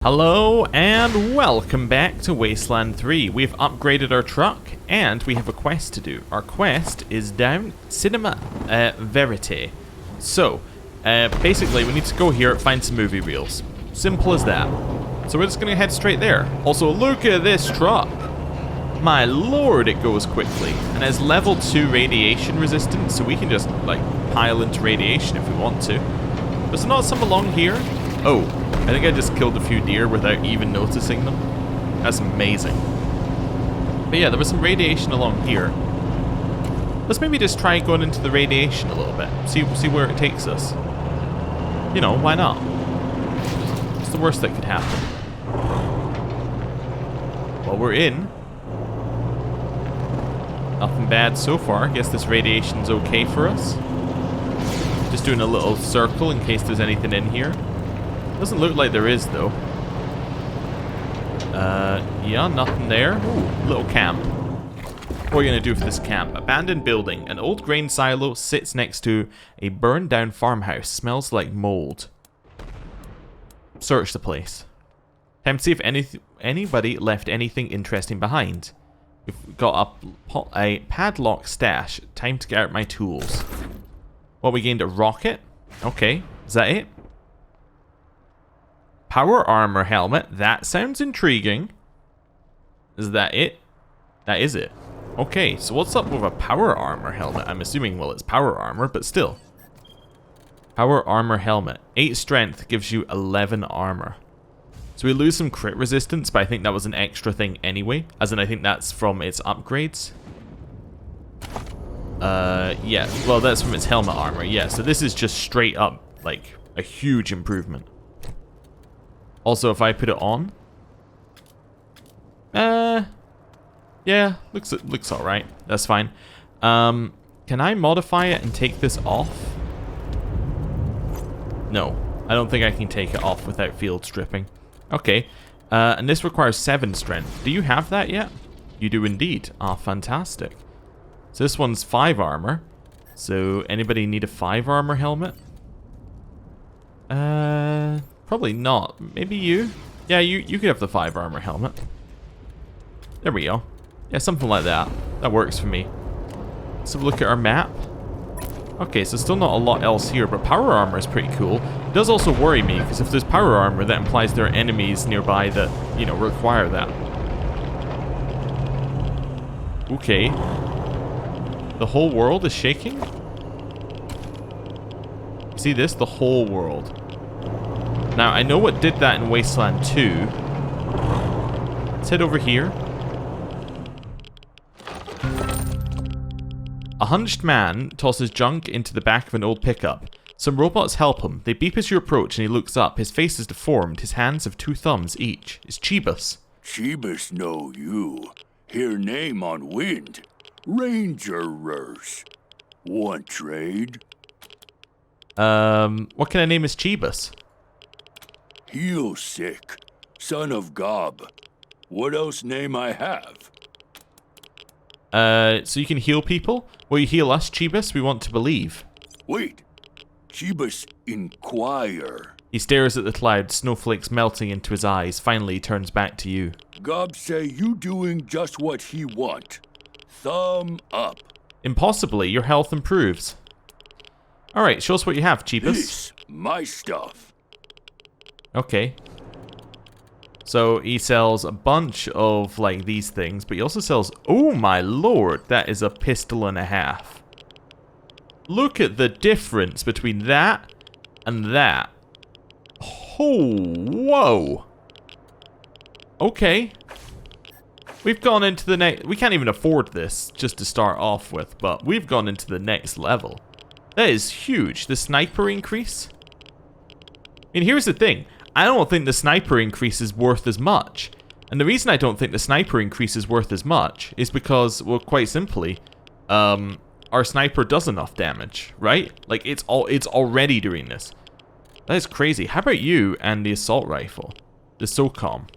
Hello and welcome back to Wasteland 3. We've upgraded our truck and we have a quest to do. Our quest is down Cinema Verite. So, basically we need to go here, find some movie reels. Simple as that. So we're just going to head straight there. Also, look at this truck. My lord, it goes quickly. And has level 2 radiation resistance, so we can just, like, pile into radiation if we want to. There's not some along here? Oh, I think I just killed a few deer without even noticing them. That's amazing. But yeah, there was some radiation along here. Let's maybe just try going into the radiation a little bit. See where it takes us. You know, why not? What's the worst that could happen? Well, we're in. Nothing bad so far. I guess this radiation's okay for us. Just doing a little circle in case there's anything in here. Doesn't look like there is, though. Yeah, nothing there. Ooh, little camp. What are we going to do for this camp? Abandoned building. An old grain silo sits next to a burned down farmhouse. Smells like mold. Search the place. Time to see if anybody left anything interesting behind. We've got a padlock stash. Time to get out my tools. Well, we gained a rocket. Okay, is that it? Power armor helmet. That sounds intriguing. Is that it? That is it. Okay, so what's up with a power armor helmet? I'm assuming, well, it's power armor, but still. Power armor helmet. 8 strength gives you 11 armor. So we lose some crit resistance, but I think that was an extra thing anyway. As in, I think that's from its upgrades. Yeah. Well, that's from its helmet armor. Yeah, so this is just straight up, like, a huge improvement. Also, if I put it on, yeah, looks all right. That's fine. Can I modify it and take this off? No, I don't think I can take it off without field stripping. Okay, and this requires 7 strength. Do you have that yet? You do indeed. Ah, fantastic. So this one's 5 armor. So anybody need a 5 armor helmet? Probably not. Maybe you? Yeah, you could have the 5 armor helmet. There we go. Yeah, something like that. That works for me. Let's have a look at our map. Okay, so still not a lot else here, but power armor is pretty cool. It does also worry me, because if there's power armor, that implies there are enemies nearby that, you know, require that. Okay. The whole world is shaking? See this? The whole world. Now, I know what did that in Wasteland 2. Let's head over here. A hunched man tosses junk into the back of an old pickup. Some robots help him. They beep as you approach and he looks up. His face is deformed. His hands have 2 thumbs each. It's Chibus. Chibus know you. Hear name on wind. Rangerers. Want trade? What kind of name is Chibus? Heal sick. Son of Gob. What else name I have? So you can heal people? Will you heal us, Chibus? We want to believe. Wait. Chibus inquire. He stares at the cloud, snowflakes melting into his eyes. Finally, he turns back to you. Gob say you doing just what he want. Thumb up. Impossibly, your health improves. Alright, show us what you have, Chibus. This, my stuff. Okay. So he sells a bunch of, like, these things, but he also sells... Oh my lord, that is a pistol and a half. Look at the difference between that and that. Oh, whoa. Okay. We've gone into the next... We can't even afford this just to start off with, but we've gone into the next level. That is huge. The sniper increase. I mean, here's the thing. I don't think the sniper increase is worth as much. And the reason I don't think the sniper increase is worth as much is because, well, quite simply, our sniper does enough damage, right? Like, it's already doing this. That is crazy. How about you and the assault rifle? The SOCOM.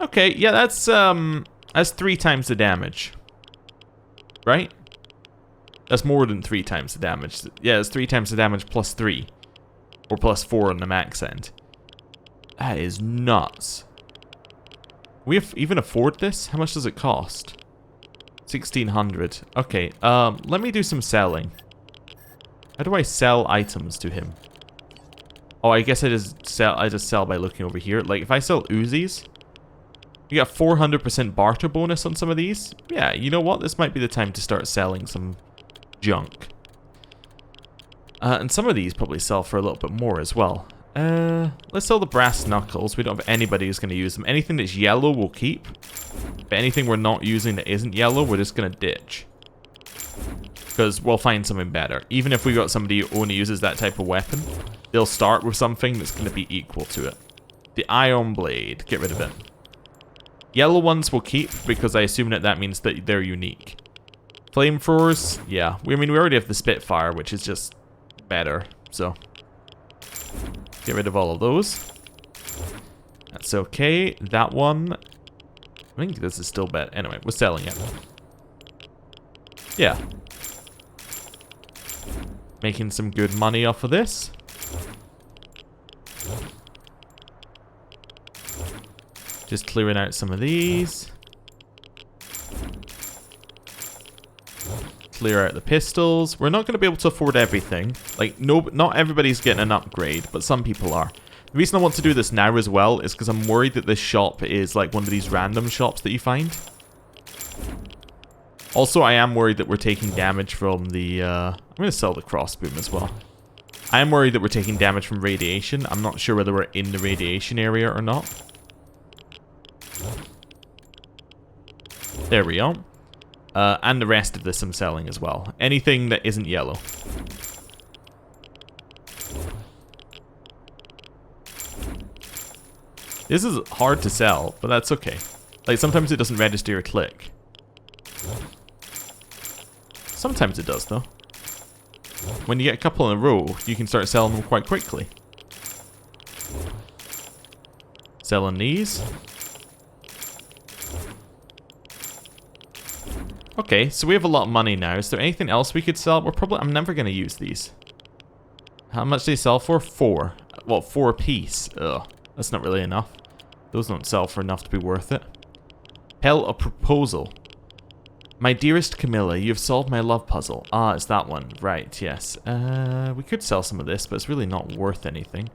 Okay, yeah, that's 3 times the damage. Right? That's more than 3 times the damage. Yeah, it's 3 times the damage plus 3. Or plus 4 on the max end. That is nuts. We even afford this? How much does it cost? 1,600. Okay, let me do some selling. How do I sell items to him? Oh, I guess I just sell by looking over here. Like, if I sell Uzis, you got 400% barter bonus on some of these. Yeah, you know what? This might be the time to start selling some junk. And some of these probably sell for a little bit more as well. Let's sell the brass knuckles. We don't have anybody who's going to use them. Anything that's yellow we'll keep. But anything we're not using that isn't yellow, we're just going to ditch. Because we'll find something better. Even if we got somebody who only uses that type of weapon, they'll start with something that's going to be equal to it. The iron blade. Get rid of it. Yellow ones we'll keep, because I assume that means that they're unique. Flamethrowers, yeah. I mean, we already have the Spitfire, which is just better, so get rid of all of those. That's okay. That one, I think this is still better. Anyway, we're selling it. Yeah. Making some good money off of this. Just clearing out some of these. Clear out the pistols. We're not going to be able to afford everything. Like, not everybody's getting an upgrade, but some people are. The reason I want to do this now as well is because I'm worried that this shop is like one of these random shops that you find. Also, I am worried that we're taking damage from the... I'm going to sell the crossboom as well. I am worried that we're taking damage from radiation. I'm not sure whether we're in the radiation area or not. There we go. And the rest of this I'm selling as well. Anything that isn't yellow. This is hard to sell, but that's okay. Like, sometimes it doesn't register your click. Sometimes it does, though. When you get a couple in a row, you can start selling them quite quickly. Selling these. Okay, so we have a lot of money now. Is there anything else we could sell? I'm never going to use these. How much do they sell for? 4. Well, 4 apiece. Ugh, that's not really enough. Those don't sell for enough to be worth it. Pell a proposal. My dearest Camilla, you have solved my love puzzle. Ah, it's that one. Right, yes. We could sell some of this, but it's really not worth anything.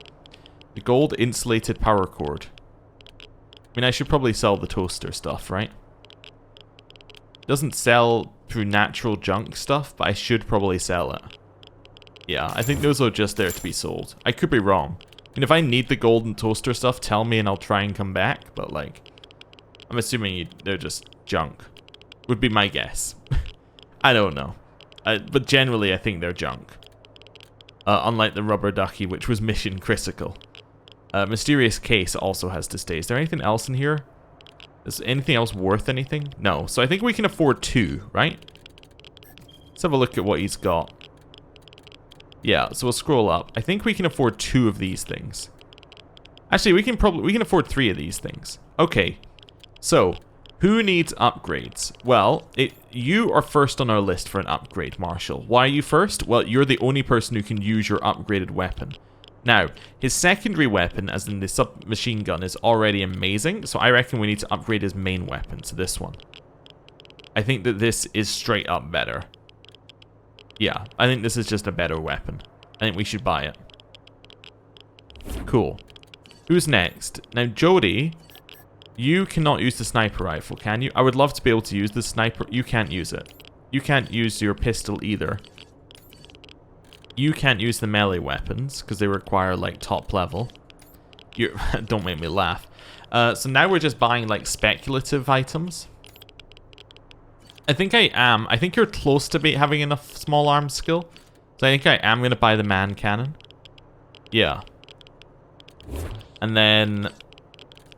The gold insulated power cord. I mean, I should probably sell the toaster stuff, right? Doesn't sell through natural junk stuff, but I should probably sell it. Yeah, I think those are just there to be sold. I could be wrong. I mean, if I need the golden toaster stuff, tell me and I'll try and come back. But, like, I'm assuming they're just junk. Would be my guess. I don't know. But generally, I think they're junk. Unlike the rubber ducky, which was mission critical. Mysterious case also has to stay. Is there anything else in here? Is anything else worth anything? No. So I think we can afford 2, right? Let's have a look at what he's got. Yeah, so we'll scroll up. I think we can afford 2 of these things. Actually, we can afford 3 of these things. Okay. So, who needs upgrades? Well, you are first on our list for an upgrade, Marshall. Why are you first? Well, you're the only person who can use your upgraded weapon. Now, his secondary weapon, as in the submachine gun, is already amazing, so I reckon we need to upgrade his main weapon to this one. I think that this is straight up better. Yeah, I think this is just a better weapon. I think we should buy it. Cool. Who's next? Now, Jody, you cannot use the sniper rifle, can you? I would love to be able to use the sniper. You can't use it. You can't use your pistol either. You can't use the melee weapons, because they require, like, top level. Don't make me laugh. So now we're just buying, like, speculative items. I think I am. I think you're close to having enough small arms skill. So I think I am going to buy the man cannon. Yeah. And then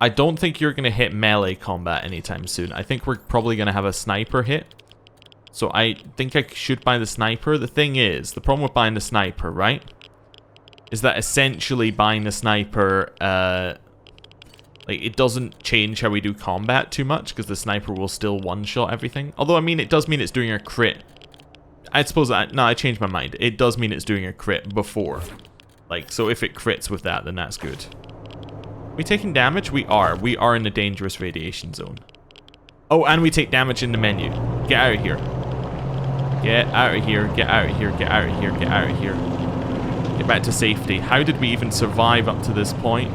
I don't think you're going to hit melee combat anytime soon. I think we're probably going to have a sniper hit. So I think I should buy the sniper. The thing is, the problem with buying the sniper, right, is that essentially buying the sniper, like, it doesn't change how we do combat too much, because the sniper will still one-shot everything. Although, I mean, it does mean it's doing a crit. I suppose, no, I changed my mind. It does mean it's doing a crit before. Like, so if it crits with that, then that's good. We taking damage? We are. We are in the dangerous radiation zone. Oh, and we take damage in the menu. Get out of here. Get out of here. Get out of here. Get out of here. Get out of here. Get back to safety. How did we even survive up to this point?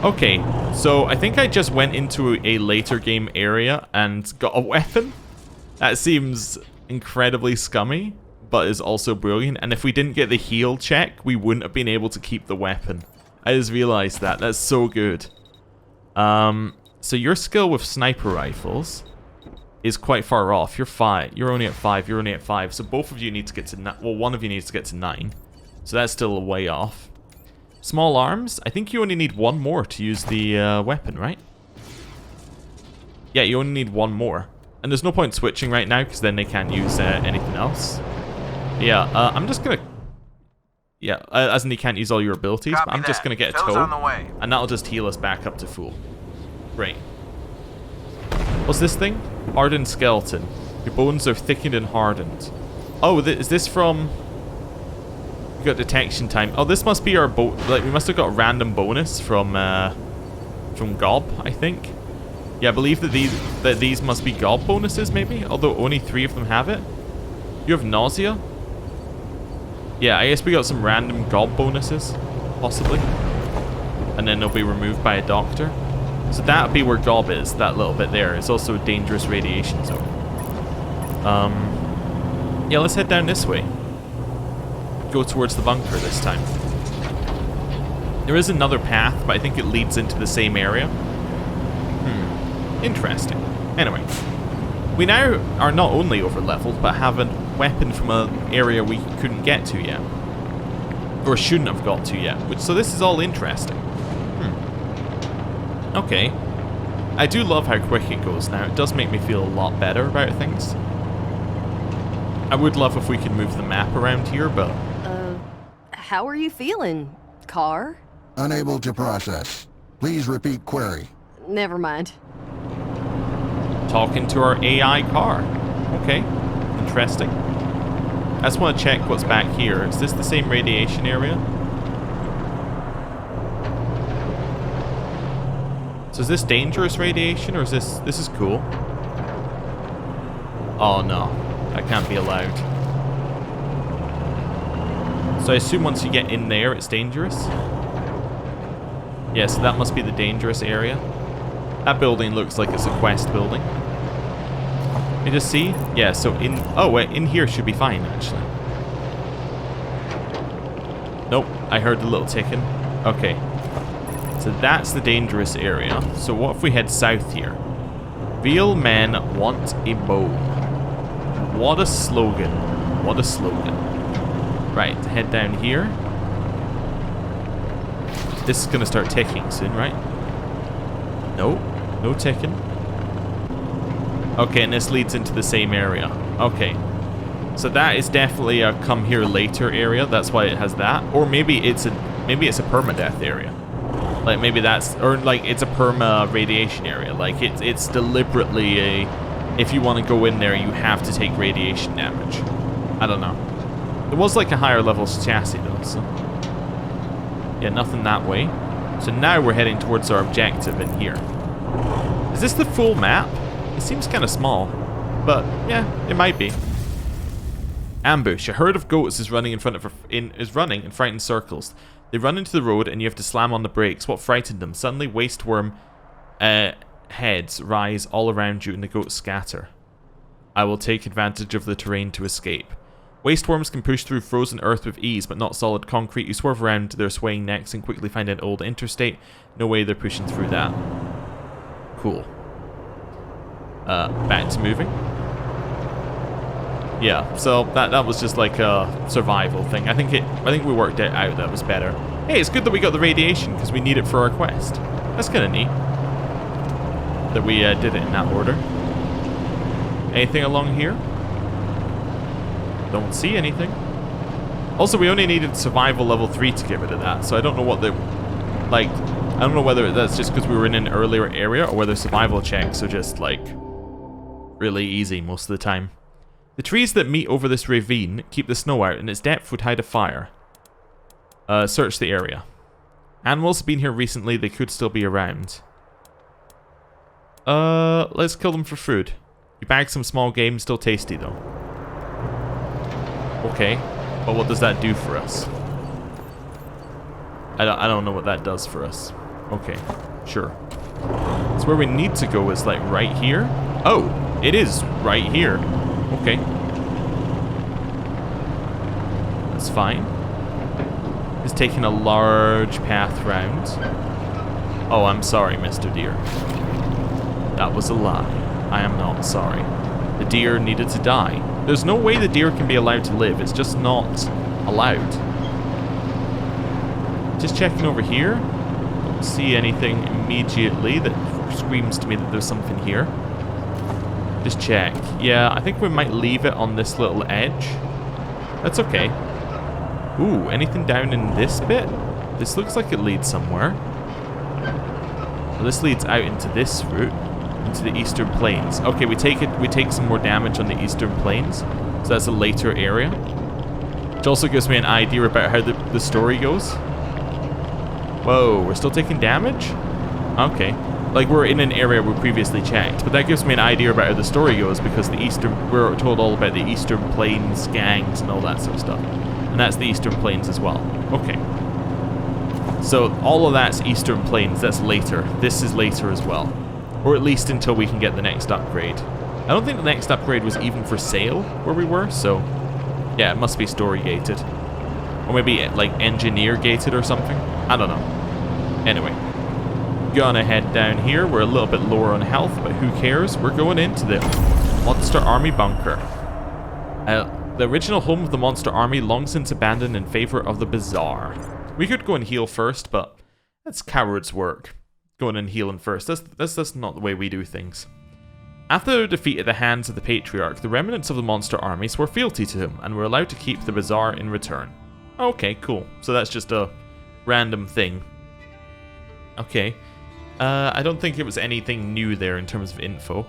Okay, so I think I just went into a later game area and got a weapon. That seems incredibly scummy, but is also brilliant. And if we didn't get the heal check, we wouldn't have been able to keep the weapon. I just realized that. That's so good. So your skill with sniper rifles is quite far off. You're 5. You're only at 5. You're only at 5. So both of you need to get to 9. Well, one of you needs to get to 9. So that's still a way off. Small arms. I think you only need 1 more to use the weapon, right? Yeah, you only need 1 more. And there's no point switching right now because then they can't use anything else. Yeah, I'm just going to... Yeah, as in he can't use all your abilities, but I'm just going to get a toe, on the way. And that'll just heal us back up to full. Great. What's this thing? Hardened skeleton. Your bones are thickened and hardened. Oh, is this from... We got detection time. Oh, this must be our like, we must have got a random bonus from Gob, I think. Yeah, I believe that these must be Gob bonuses, maybe? Although only 3 of them have it. You have nausea? Yeah, I guess we got some random Gob bonuses, possibly. And then they'll be removed by a doctor. So that'd be where Gob is, that little bit there. It's also a dangerous radiation zone. Yeah, let's head down this way. Go towards the bunker this time. There is another path, but I think it leads into the same area. Interesting. Anyway, we now are not only over-leveled, but have a weapon from an area we couldn't get to yet. Or shouldn't have got to yet. So this is all interesting. Okay. I do love how quick it goes now. It does make me feel a lot better about things. I would love if we could move the map around here, but... How are you feeling, Car? Unable to process. Please repeat query. Never mind. Talking to our AI car. Okay. Interesting. I just want to check what's back here. Is this the same radiation area? So is this dangerous radiation, or is this... This is cool. Oh no. That can't be allowed. So I assume once you get in there, it's dangerous? Yeah, so that must be the dangerous area. That building looks like it's a quest building. Let me just see. Yeah, so in... Oh, wait, in here should be fine, actually. Nope, I heard the little ticking. Okay. So that's the dangerous area. So what if we head south here? Real men want a bone. What a slogan. What a slogan. Right, head down here. This is going to start ticking soon, right? No, no ticking. Okay, and this leads into the same area. Okay. So that is definitely a come here later area. That's why it has that. Or maybe it's a permadeath area. Like maybe that's, or like it's a perma radiation area. Like it's deliberately a, if you want to go in there, you have to take radiation damage. I don't know. It was like a higher level chassis though, so. Yeah, nothing that way. So now we're heading towards our objective in here. Is this the full map? It seems kind of small, but yeah, it might be. Ambush. A herd of goats is running in frightened circles. They run into the road and you have to slam on the brakes. What frightened them? Suddenly, waste worm heads rise all around you and the goats scatter. I will take advantage of the terrain to escape. Waste worms can push through frozen earth with ease, but not solid concrete. You swerve around their swaying necks and quickly find an old interstate. No way they're pushing through that. Cool. Back to moving. Yeah, so that was just like a survival thing. I think we worked it out that was better. Hey, it's good that we got the radiation because we need it for our quest. That's kind of neat that we did it in that order. Anything along here? Don't see anything. Also, we only needed survival level 3 to get rid of that, so I don't know what the... Like, I don't know whether that's just because we were in an earlier area or whether survival checks are just, like, really easy most of the time. The trees that meet over this ravine keep the snow out, and its depth would hide a fire. Search the area. Animals have been here recently. They could still be around. Let's kill them for food. You bag some small game, still tasty though. Okay, but what does that do for us? I don't know what that does for us. Okay, sure. So where we need to go is like right here. Oh, it is right here. Okay. That's fine. It's taking a large path round. Oh, I'm sorry, Mr. Deer. That was a lie. I am not sorry. The deer needed to die. There's no way the deer can be allowed to live. It's just not allowed. Just checking over here. Don't see anything immediately that screams to me that there's something here. Just check. Yeah, I think we might leave it on this little edge. That's okay. Ooh, anything down in this bit? This looks like it leads somewhere. Well, this leads out into this route, into the Eastern Plains. Okay, we take some more damage on the Eastern Plains, so that's a later area. Which also gives me an idea about how the story goes. Whoa, we're still taking damage? Okay. Like, we're in an area we previously checked, but that gives me an idea about how the story goes, because we're told all about the Eastern Plains gangs and all that sort of stuff. And that's the Eastern Plains as well. Okay. So, all of that's Eastern Plains, that's later. This is later as well. Or at least until we can get the next upgrade. I don't think the next upgrade was even for sale where we were, so... yeah, it must be story gated. Or maybe, like, engineer gated or something. I don't know. Anyway. Gonna head down here. We're a little bit lower on health, but who cares? We're going into the Monster Army Bunker. The original home of the Monster Army, long since abandoned in favor of the Bazaar. We could go and heal first, but that's coward's work. Going and healing first. That's not the way we do things. After their defeat at the hands of the Patriarch, the remnants of the Monster Army swore fealty to him and were allowed to keep the Bazaar in return. Okay, cool. So that's just a random thing. Okay. I don't think it was anything new there in terms of info.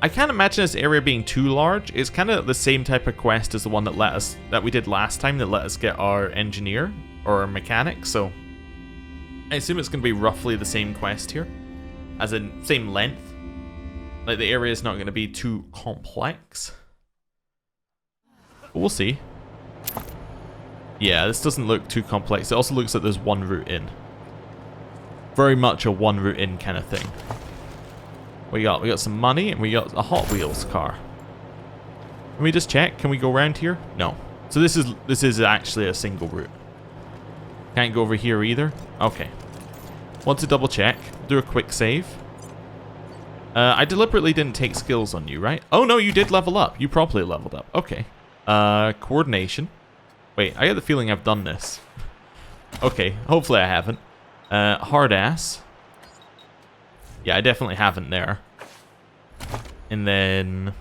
I can't imagine this area being too large. It's kind of the same type of quest as the one that we did last time that let us get our engineer or our mechanic, so I assume it's going to be roughly the same quest here, as in same length. Like, the area is not going to be too complex, but we'll see. Yeah, this doesn't look too complex. It also looks like there's one route in. Very much a one route in kind of thing. We got some money, and we got a Hot Wheels car. Can we just check? Can we go around here? No. So this is actually a single route. Can't go over here either? Okay. Want to double check. Do a quick save. I deliberately didn't take skills on you, right? Oh no, you did level up. You properly leveled up. Okay. Coordination. Wait, I get the feeling I've done this. Okay, hopefully I haven't. Hard ass. Yeah, I definitely haven't there. And then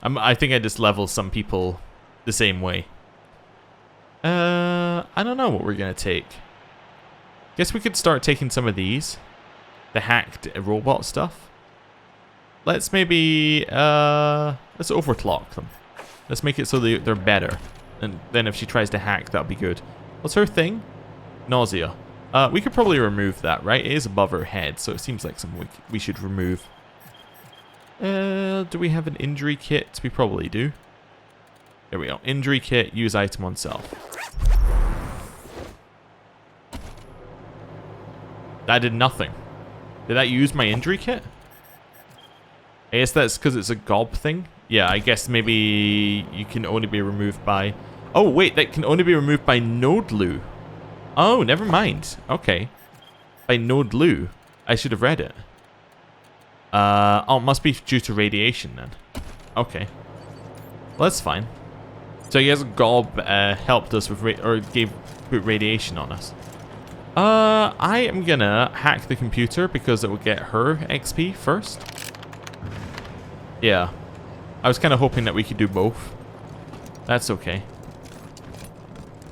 I think I just leveled some people the same way. I don't know what we're gonna take. Guess we could start taking some of these. The hacked robot stuff. Let's maybe let's overclock them. Let's make it so they're better. And then if she tries to hack, that'll be good. What's her thing? Nausea. We could probably remove that, right? It is above her head, so it seems like something we should remove. Do we have an injury kit? We probably do. There we go. Injury kit, use item on self. That did nothing. Did that use my injury kit? I guess that's because it's a gob thing. Yeah, I guess maybe you can only be removed by... oh, wait, that can only be removed by node loo. Oh, never mind. Okay. By node loo. I should have read it. Oh, it must be due to radiation then. Okay. Well, that's fine. So I guess Gob helped us with put radiation on us. I am gonna hack the computer because it will get her XP first. Yeah. I was kind of hoping that we could do both. That's okay.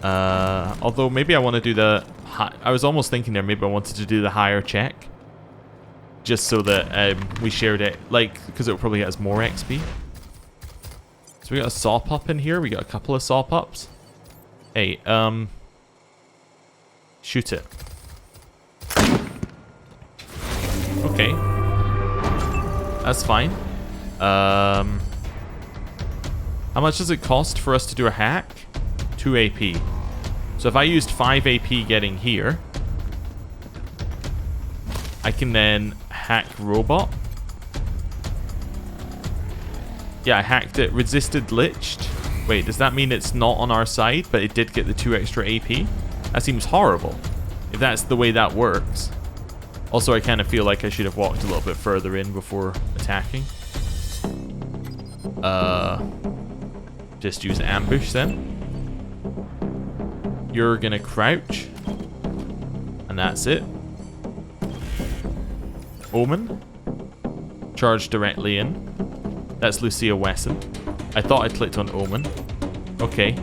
Although maybe I want to do the... I was almost thinking there maybe I wanted to do the higher check. Just so that we shared it, like, because it probably has more XP. So we got a saw pup in here. We got a couple of saw pups. Hey, shoot it. Okay. That's fine. How much does it cost for us to do a hack? 2 AP. So if I used 5 AP getting here, I can then hack robot. Yeah, I hacked it. Resisted glitched. Wait, does that mean it's not on our side, but it did get the 2 extra AP? That seems horrible, if that's the way that works. Also, I kind of feel like I should have walked a little bit further in before attacking. Just use ambush then. You're gonna crouch. And that's it. Omen. Charge directly in. That's Lucia Wesson. I thought I clicked on Omen. Okay.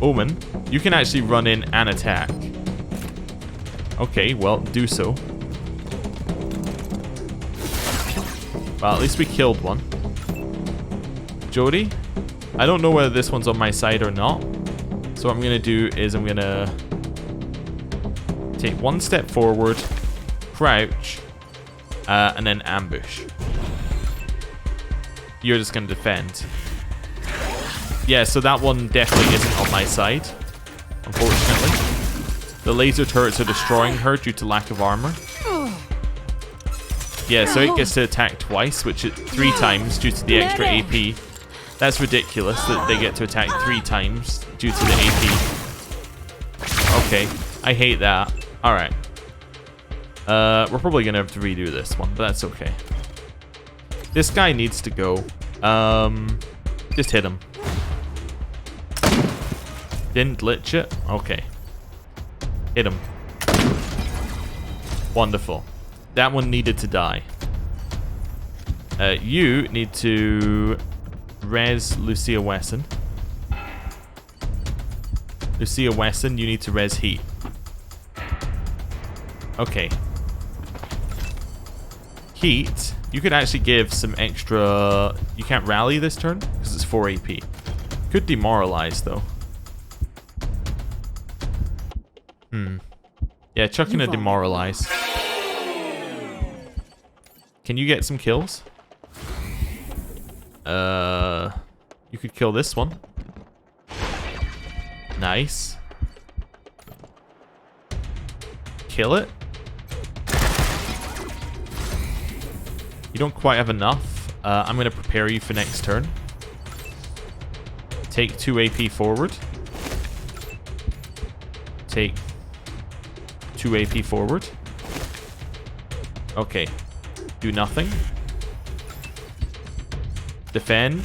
Omen, you can actually run in and attack. Okay, well, do so. Well, at least we killed one. Jody, I don't know whether this one's on my side or not. So what I'm going to do is I'm going to take 1 step forward, crouch, and then ambush. You're just going to defend. Yeah, so that one definitely isn't on my side, unfortunately. The laser turrets are destroying her due to lack of armor. Yeah, so it gets to attack twice, which is 3 times due to the extra AP. That's ridiculous that they get to attack 3 times due to the AP. Okay, I hate that. Alright. We're probably going to have to redo this one, but that's okay. This guy needs to go. Just hit him. Didn't glitch it? Okay. Hit him. Wonderful. That one needed to die. You need to res Lucia Wesson. Lucia Wesson, you need to res heat. Okay. Heat, you could actually give some extra... You can't rally this turn because it's 4 AP. Could demoralize though. Yeah, chuck in a demoralize. Can you get some kills? You could kill this one. Nice. Kill it. You don't quite have enough. I'm going to prepare you for next turn. Take 2 AP forward. Take 2 AP forward. Okay. Do nothing. Defend.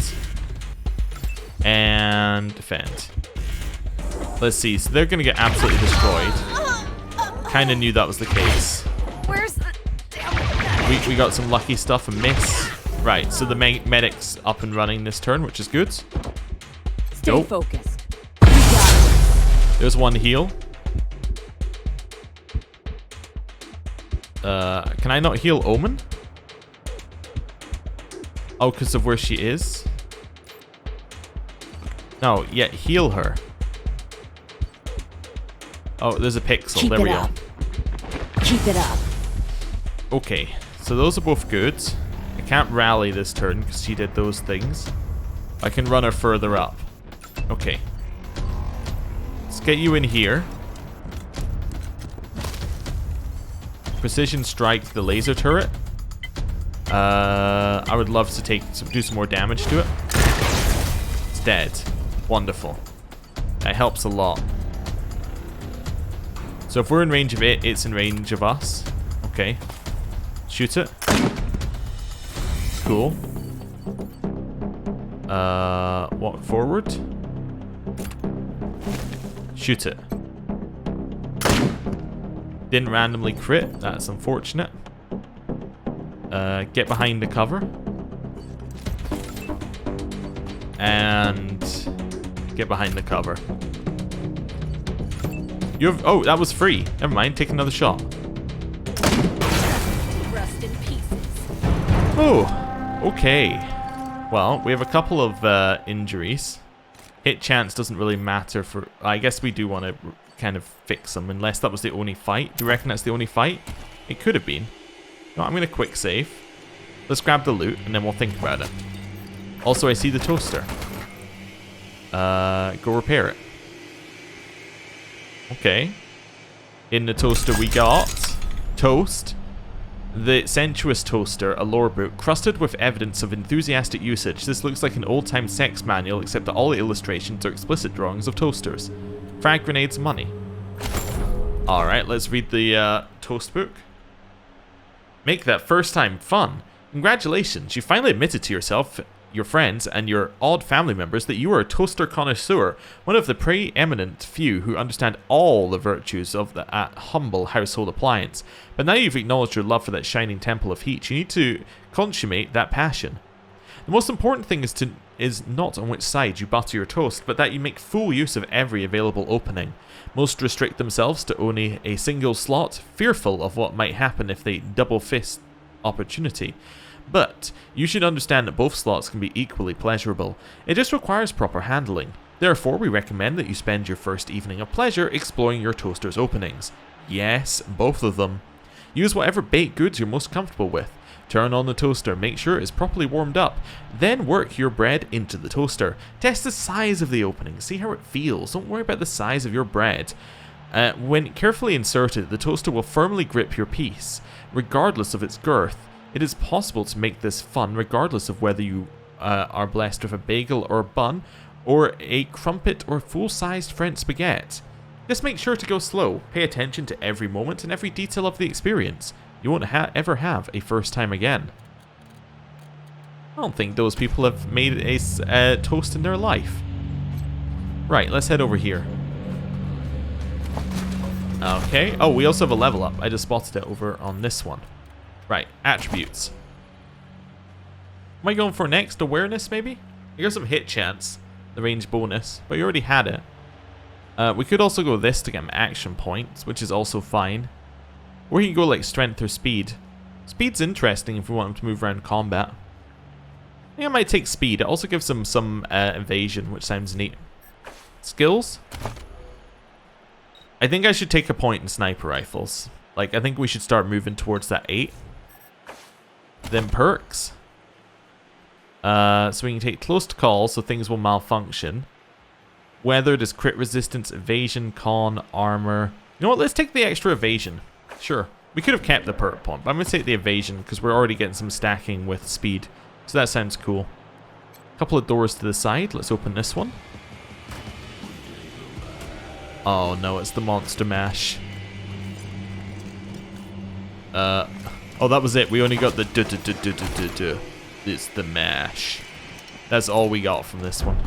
And defend. Let's see. So they're going to get absolutely destroyed. Kind of knew that was the case. Where's the... We got some lucky stuff and miss. Right, so the medic's up and running this turn, which is good. Stay focused. You got it. There's 1 heal. Can I not heal Omen? Oh, because of where she is? No, yeah, heal her. Oh, there's a pixel. Keep there we it go. up. Keep it up. Okay, so those are both good. I can't rally this turn because she did those things. I can run her further up. Okay. Let's get you in here. Precision strike the laser turret. I would love to do some more damage to it. It's dead. Wonderful. That helps a lot. So if we're in range of it, it's in range of us. Okay. Shoot it. Cool. Walk forward. Shoot it. Didn't randomly crit. That's unfortunate. Get behind the cover. And get behind the cover. Oh, that was free. Never mind. Take another shot. Rust in pieces. Oh, okay. Well, we have a couple of injuries. Hit chance doesn't really matter for... I guess we do want to kind of fix them, unless that was the only fight. Do you reckon that's the only fight? It could have been. No, I'm going to quick save. Let's grab the loot, and then we'll think about it. Also, I see the toaster. Go repair it. Okay. In the toaster we got toast. The sensuous toaster, a lore book, crusted with evidence of enthusiastic usage. This looks like an old-time sex manual, except that all the illustrations are explicit drawings of toasters. Frag grenades, money. Alright, let's read the toast book. Make that first time fun. Congratulations, you finally admitted to yourself, your friends, and your odd family members that you are a toaster connoisseur, one of the preeminent few who understand all the virtues of the humble household appliance. But now you've acknowledged your love for that shining temple of heat, you need to consummate that passion. The most important thing is not on which side you butter your toast, but that you make full use of every available opening. Most restrict themselves to only a single slot, fearful of what might happen if they double fist opportunity. But you should understand that both slots can be equally pleasurable. It just requires proper handling. Therefore, we recommend that you spend your first evening of pleasure exploring your toaster's openings. Yes, both of them. Use whatever baked goods you're most comfortable with. Turn on the toaster, make sure it's properly warmed up. Then work your bread into the toaster. Test the size of the opening, see how it feels. Don't worry about the size of your bread. When carefully inserted, the toaster will firmly grip your piece, regardless of its girth. It is possible to make this fun regardless of whether you are blessed with a bagel or a bun, or a crumpet or full-sized French spaghetti. Just make sure to go slow, pay attention to every moment and every detail of the experience. You won't ever have a first time again. I don't think those people have made a toast in their life. Right, let's head over here. Okay, oh, we also have a level up. I just spotted it over on this one. Right, attributes. Am I going for next? Awareness, maybe? I got some hit chance, the range bonus, but you already had it. We could also go this to get action points, which is also fine. Or you can go like strength or speed. Speed's interesting if we want him to move around combat. I think I might take speed. It also gives him some evasion, which sounds neat. Skills? I think I should take a point in sniper rifles. Like, I think we should start moving towards that 8. Then perks. So we can take close to call, so things will malfunction. Weather, does crit resistance, evasion, con, armor. You know what, let's take the extra evasion. Sure. We could have kept the perk point, but I'm going to take the evasion because we're already getting some stacking with speed. So that sounds cool. A couple of doors to the side. Let's open this one. Oh no, it's the monster mash. Oh, that was it. We only got the It's the mash. That's all we got from this one.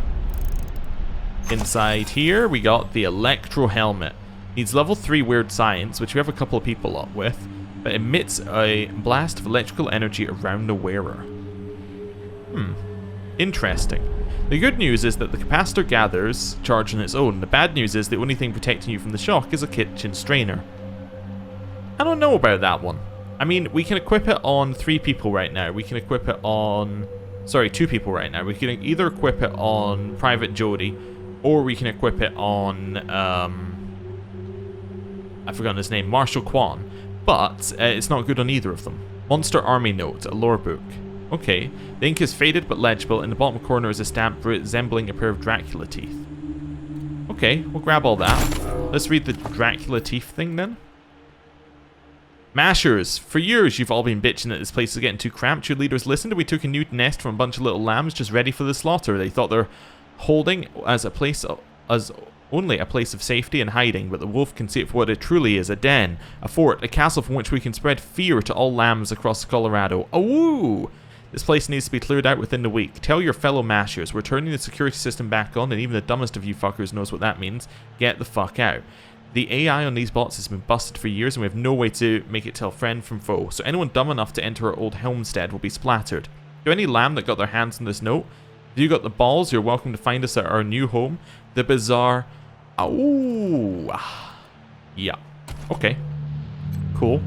Inside here, we got the electro helmet. Needs level 3 weird science, which we have a couple of people up with, but emits a blast of electrical energy around the wearer. Interesting. The good news is that the capacitor gathers charge on its own. The bad news is the only thing protecting you from the shock is a kitchen strainer. I don't know about that one. I mean, we can equip it on 3 people right now. We can equip it on... Sorry, 2 people right now. We can either equip it on Private Jody, or we can equip it on... I've forgotten his name. Marshal Quan. But it's not good on either of them. Monster Army Note, a lore book. Okay. The ink is faded but legible. In the bottom corner is a stamp resembling a pair of Dracula teeth. Okay, we'll grab all that. Let's read the Dracula teeth thing then. Mashers, for years you've all been bitching that this place is getting too cramped. Your leaders listened and we took a new nest from a bunch of little lambs just ready for the slaughter. They thought they're holding as only a place of safety and hiding, but the wolf can see it for what it truly is, a den, a fort, a castle from which we can spread fear to all lambs across Colorado. Oh, this place needs to be cleared out within the week. Tell your fellow mashers, we're turning the security system back on, and even the dumbest of you fuckers knows what that means. Get the fuck out. The AI on these bots has been busted for years, and we have no way to make it tell friend from foe, so anyone dumb enough to enter our old homestead will be splattered. To any lamb that got their hands on this note, if you got the balls, you're welcome to find us at our new home, the Bazaar. Oh, yeah. Okay. Cool.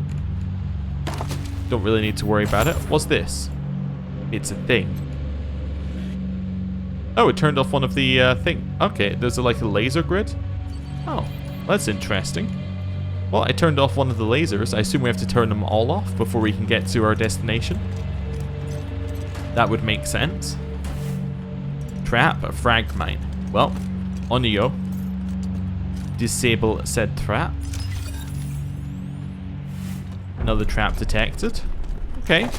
Don't really need to worry about it. What's this? It's a thing. Oh, it turned off one of the thing. Okay, there's like a laser grid. Oh, that's interesting. Well, I turned off one of the lasers. I assume we have to turn them all off before we can get to our destination. That would make sense. Trap, a frag mine. Well, on you go. Disable said trap. Another trap detected. Okay.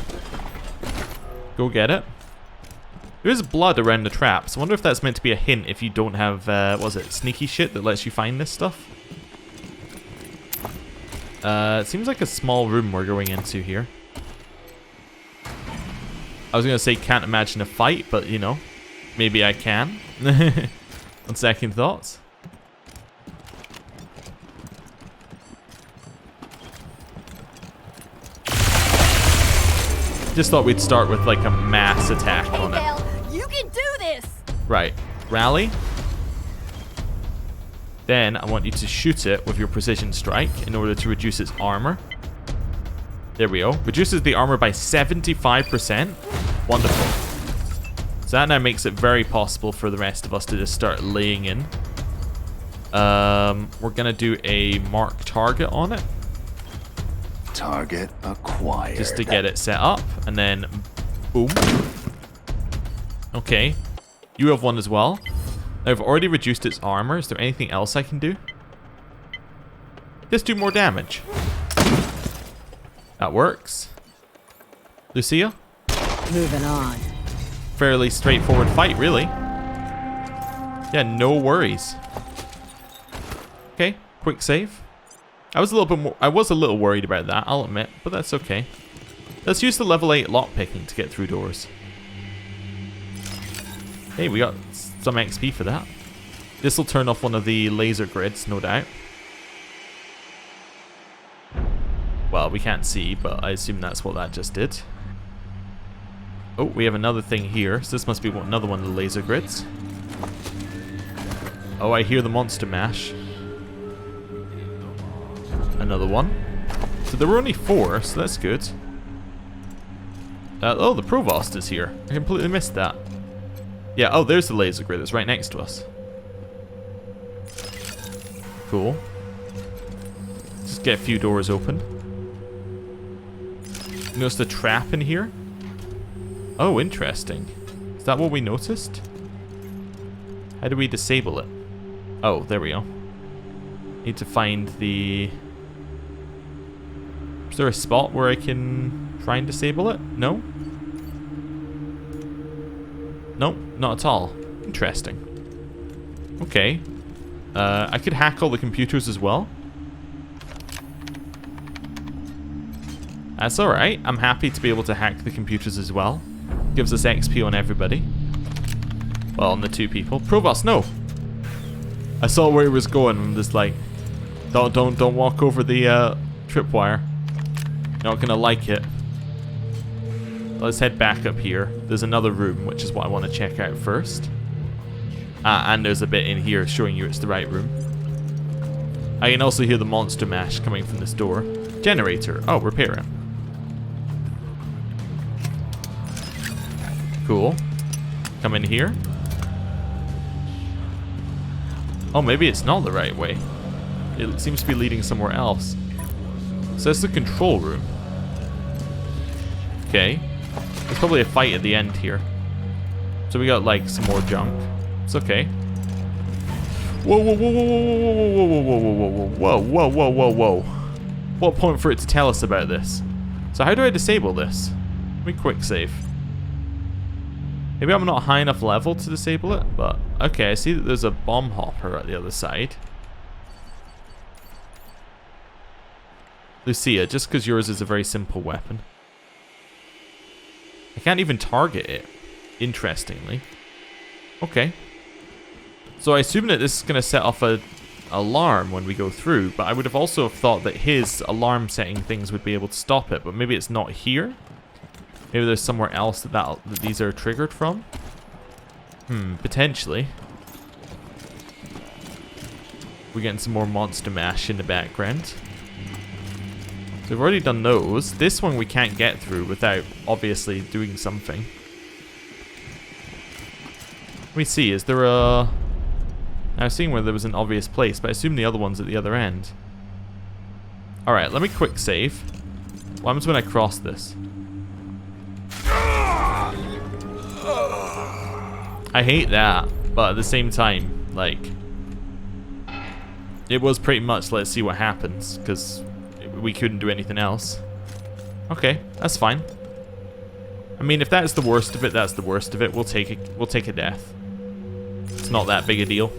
Go get it. There is blood around the traps. I wonder if that's meant to be a hint if you don't have, what was it, sneaky shit that lets you find this stuff? It seems like a small room we're going into here. I was going to say can't imagine a fight, but you know, maybe I can. On second thoughts. Just thought we'd start with like a mass attack on it. You can do this! Right. Rally. Then I want you to shoot it with your precision strike in order to reduce its armor. There we go. Reduces the armor by 75%. Wonderful. So that now makes it very possible for the rest of us to just start laying in. We're gonna do a mark target on it. Target acquired. Just to get it set up, and then boom. Okay. You have one as well. I've already reduced its armor. Is there anything else I can do? Just do more damage. That works. Lucia? Moving on. Fairly straightforward fight, really. Yeah, no worries. Okay, quick save. I was a little worried about that, I'll admit, but that's okay. Let's use the level 8 lockpicking to get through doors. Hey, we got some XP for that. This will turn off one of the laser grids, no doubt. Well, we can't see, but I assume that's what that just did. Oh, we have another thing here, so this must be another one of the laser grids. Oh, I hear the monster mash. Another one. So there were only 4, so that's good. Oh, the provost is here. I completely missed that. Yeah, oh, there's the laser grid. It's right next to us. Cool. Just get a few doors open. Notice the trap in here? Oh, interesting. Is that what we noticed? How do we disable it? Oh, there we go. Need to find the... Is there a spot where I can try and disable it? No? Nope, not at all. Interesting. Okay. I could hack all the computers as well. That's alright. I'm happy to be able to hack the computers as well. Gives us XP on everybody. Well, on the 2 people. Provost, no! I saw where he was going. I'm just like, don't walk over the tripwire. Not gonna like it. Let's head back up here. There's another room, which is what I want to check out first. And there's a bit in here showing you it's the right room. I can also hear the monster mash coming from this door. Generator. Oh, repair it. Cool. Come in here. Oh, maybe it's not the right way. It seems to be leading somewhere else. So that's the control room. Okay. There's probably a fight at the end here. So we got like some more junk. It's okay. Whoa, whoa, whoa, whoa, whoa, whoa, whoa, whoa, whoa, whoa, whoa, whoa, whoa. What point for it to tell us about this? So how do I disable this? Let me quick save. Maybe I'm not high enough level to disable it, but okay, I see that there's a bomb hopper at the other side. Lucia, just because yours is a very simple weapon. I can't even target it, interestingly. Okay. So I assume that this is going to set off an alarm when we go through, but I would have also thought that his alarm setting things would be able to stop it, but maybe it's not here. Maybe there's somewhere else that these are triggered from. Potentially. We're getting some more monster mash in the background. So we've already done those. This one we can't get through without obviously doing something. Let me see, is there a... I was seeing where there was an obvious place, but I assume the other one's at the other end. Alright, let me quick save. What happens when I cross this? I hate that, but at the same time, like, it was pretty much let's see what happens, because we couldn't do anything else. Okay, that's fine. I mean, if that's the worst of it, that's the worst of it. We'll take a death. It's not that big a deal.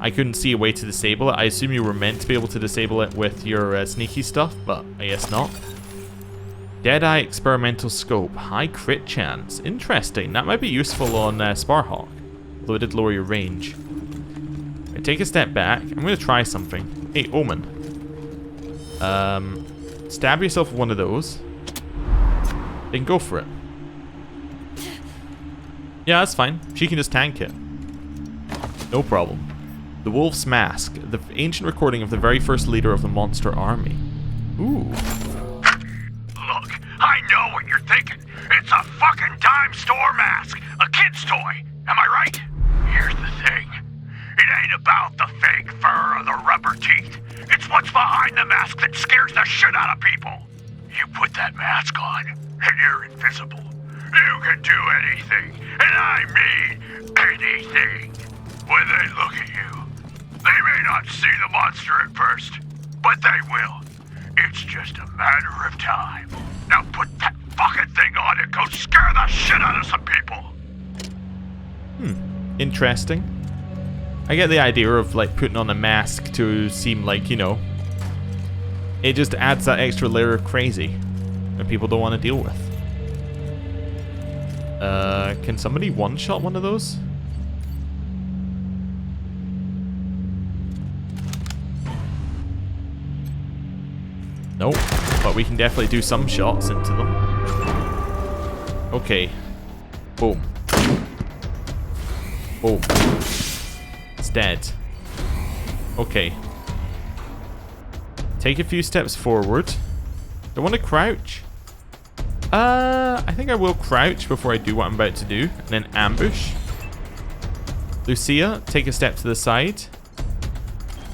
I couldn't see a way to disable it. I assume you were meant to be able to disable it with your sneaky stuff, but I guess not. Deadeye experimental scope. High crit chance. Interesting. That might be useful on Sparhawk, although it did lower your range. Right, take a step back. I'm going to try something. Hey, Omen. Stab yourself with one of those. Then go for it. Yeah, that's fine. She can just tank it. No problem. The Wolf's Mask. The ancient recording of the very first leader of the monster army. Ooh. Look, I know what you're thinking. It's a fucking dime store mask. A kid's toy. Am I right? Here's the thing. It ain't about the fake fur or the rubber teeth. It's what's behind the mask that scares the shit out of people. You put that mask on, and you're invisible. You can do anything, and I mean anything. When they look at you, they may not see the monster at first, but they will. It's just a matter of time. Now put that fucking thing on and go scare the shit out of some people. Interesting. I get the idea of like putting on a mask to seem like, you know, it just adds that extra layer of crazy that people don't want to deal with. Can somebody one-shot one of those? Nope, but we can definitely do some shots into them. Okay. Boom. Boom. It's dead. Okay. Take a few steps forward. Do I want to crouch? I think I will crouch before I do what I'm about to do. And then ambush. Lucia, take a step to the side.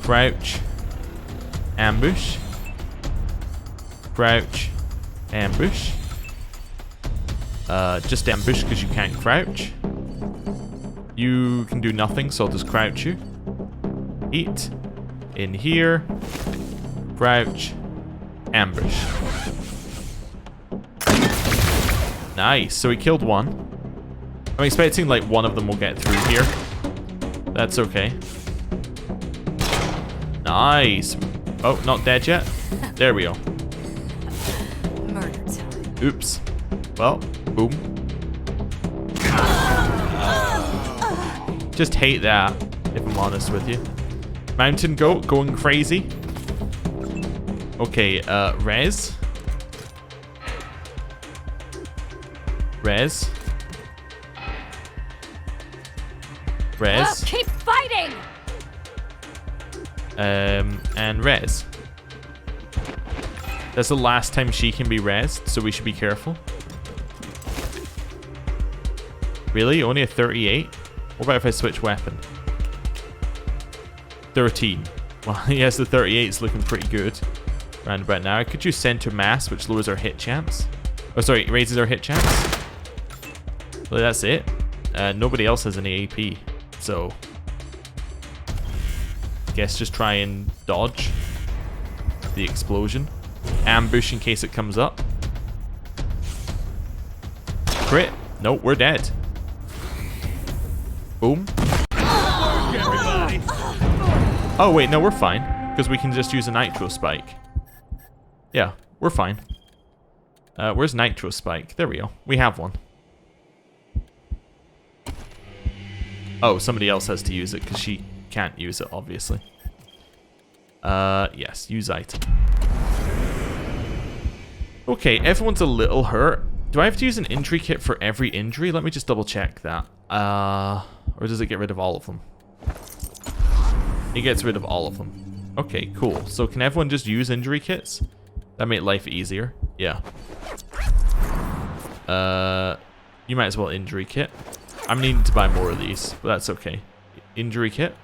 Crouch. Ambush. Crouch. Ambush. Just ambush because you can't crouch. You can do nothing, so I'll just crouch you. Eat. In here. Crouch. Ambush. Nice. So we killed one. I'm expecting like one of them will get through here. That's okay. Nice. Oh, not dead yet. There we go. Murder time. Oops. Well, boom. Just hate that, if I'm honest with you. Mountain goat going crazy. Okay, res. Res. Res. Keep fighting! And res. That's the last time she can be resed, so we should be careful. Really? Only a 38? What about if I switch weapon? 13. Well, yes, the 38 is looking pretty good. Round about now. I could use center mass, which lowers our hit chance. Oh, sorry, raises our hit chance. Well, that's it. Nobody else has any AP, so guess just try and dodge the explosion. Ambush in case it comes up. Crit. Nope, we're dead. Boom. Oh wait, no, we're fine because we can just use a nitro spike. Yeah, we're fine. Where's nitro spike? There we go. We have one. Oh, somebody else has to use it because she can't use it, obviously. Yes, use item. Okay, everyone's a little hurt. Do I have to use an injury kit for every injury? Let me just double check that. Or does it get rid of all of them? It gets rid of all of them. Okay, cool. So can everyone just use injury kits? That make life easier. Yeah. You might as well injury kit. I'm needing to buy more of these, but that's okay. Injury kit.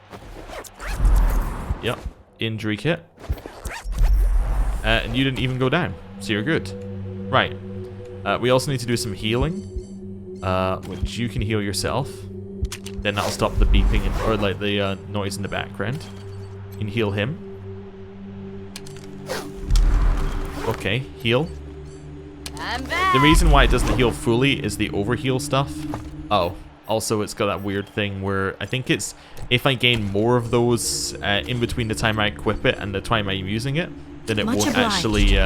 Yep. Injury kit. And you didn't even go down. So you're good. Right. We also need to do some healing. Which you can heal yourself. Then that'll stop the beeping or like the noise in the background. You can heal him. Okay, heal. I'm back. The reason why it doesn't heal fully is the overheal stuff. Oh, also it's got that weird thing where I think it's if I gain more of those in between the time I equip it and the time I'm using it, then it won't actually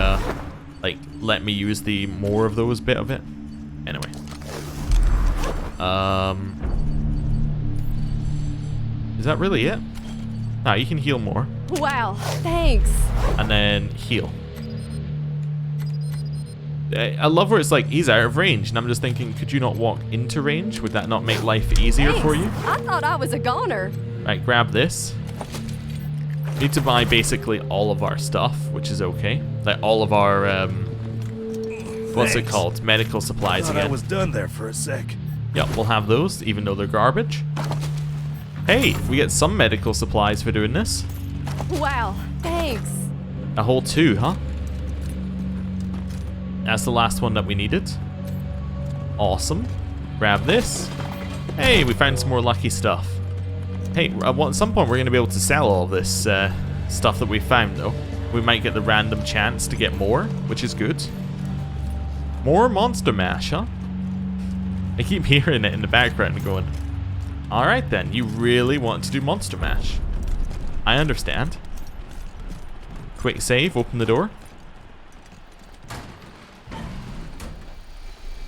like let me use the more of those bit of it. Anyway. Is that really it? No, you can heal more. Wow, thanks. And then heal. I love where it's like, he's out of range. And I'm just thinking, could you not walk into range? Would that not make life easier for you? I thought I was a goner. Right, grab this. Need to buy basically all of our stuff, which is okay. Like all of our, what's it called? Medical supplies Thought again. I was done there for a sec. Yep, we'll have those, even though they're garbage. Hey, we get some medical supplies for doing this. Wow, thanks. A whole 2, huh? That's the last one that we needed. Awesome. Grab this. Hey, we found some more lucky stuff. Hey, at some point we're going to be able to sell all this stuff that we found, though. We might get the random chance to get more, which is good. More monster mash, huh? I keep hearing it in the background going, alright then, you really want to do monster mash. I understand. Quick save, open the door.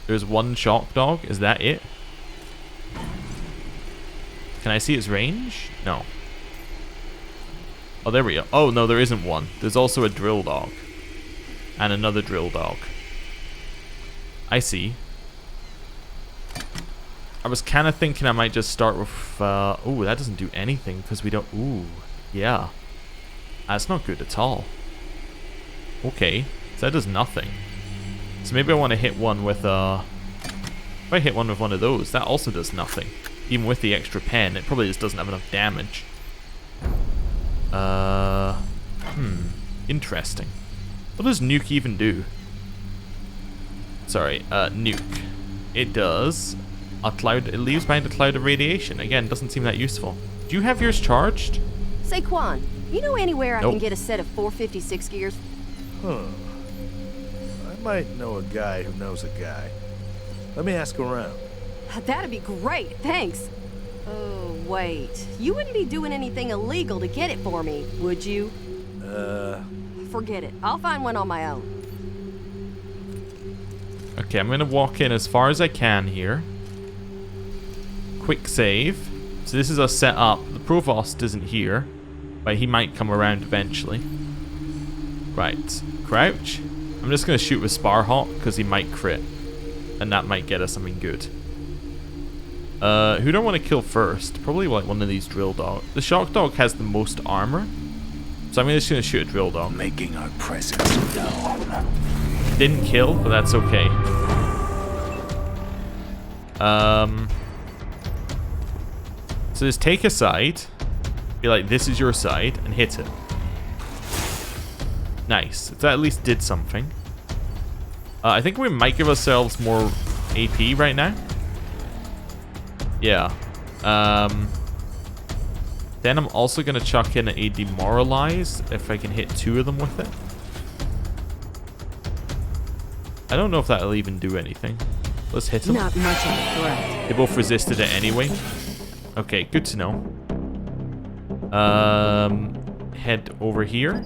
There's one shock dog, is that it? Can I see its range? No. Oh, there we go. Oh, no, there isn't one. There's also a drill dog. And another drill dog. I see. I was kind of thinking I might just start with... oh, that doesn't do anything because we don't... Ooh, yeah. That's not good at all. Okay, so that does nothing. So maybe I want to hit one with... if I hit one with one of those, that also does nothing. Even with the extra pen, it probably just doesn't have enough damage. Interesting. What does nuke even do? Sorry, nuke. It does... a cloud, it leaves behind a cloud of radiation. Again, doesn't seem that useful. Do you have yours charged? Saquon, you know anywhere I Nope. can get a set of 456 gears? Huh. I might know a guy who knows a guy. Let me ask around. That'd be great, thanks. Oh, wait. You wouldn't be doing anything illegal to get it for me, would you? Forget it. I'll find one on my own. Okay, I'm gonna walk in as far as I can here. Quick save. So this is us set up. The Provost isn't here, but he might come around eventually. Right, crouch. I'm just gonna shoot with Sparhawk because he might crit, and that might get us something good. Who do I want to kill first? Probably like one of these drill dogs. The shock dog has the most armor, so I'm just gonna shoot a drill dog. Making our presence known. Didn't kill, but that's okay. So just take a side, be like, this is your side, and hit it. Nice. That at least did something. I think we might give ourselves more AP right now. Yeah. Then I'm also going to chuck in a demoralize if I can hit 2 of them with it. I don't know if that'll even do anything. Let's hit them. Not much of a threat. They both resisted it anyway. Okay, good to know. Head over here.